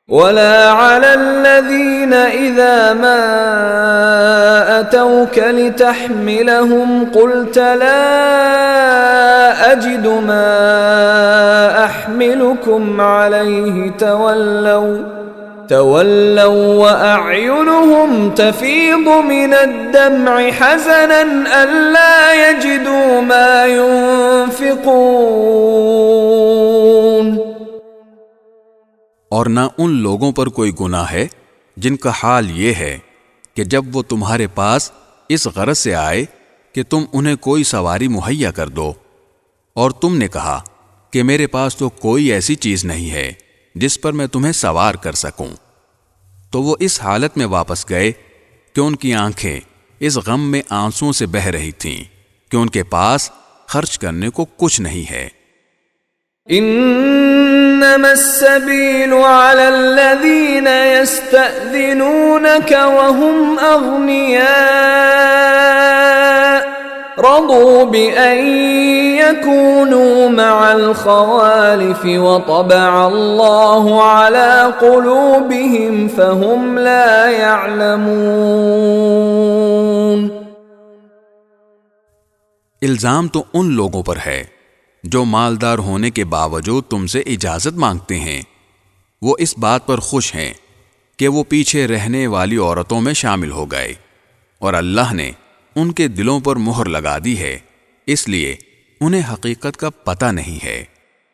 ولا على الذين إذا ما أتوك لتحملهم قلت لا أجد ما أحملكم عليه تولوا وأعينهم تفيض من الدمع حزنا ألا يجدوا ما ينفقون۔ اور نہ ان لوگوں پر کوئی گناہ ہے جن کا حال یہ ہے کہ جب وہ تمہارے پاس اس غرض سے آئے کہ تم انہیں کوئی سواری مہیا کر دو، اور تم نے کہا کہ میرے پاس تو کوئی ایسی چیز نہیں ہے جس پر میں تمہیں سوار کر سکوں، تو وہ اس حالت میں واپس گئے کہ ان کی آنکھیں اس غم میں آنسوؤں سے بہہ رہی تھیں کہ ان کے پاس خرچ کرنے کو کچھ نہیں ہے۔ انما السبيل على الذين يستأذنونك وهم اغنياء رضوا بأن يكونوا مع الخوالف وطبع الله على قلوبهم فهم لا يعلمون۔ الزام تو ان لوگوں پر ہے جو مالدار ہونے کے باوجود تم سے اجازت مانگتے ہیں، وہ اس بات پر خوش ہیں کہ وہ پیچھے رہنے والی عورتوں میں شامل ہو گئے، اور اللہ نے ان کے دلوں پر مہر لگا دی ہے، اس لیے انہیں حقیقت کا پتہ نہیں ہے۔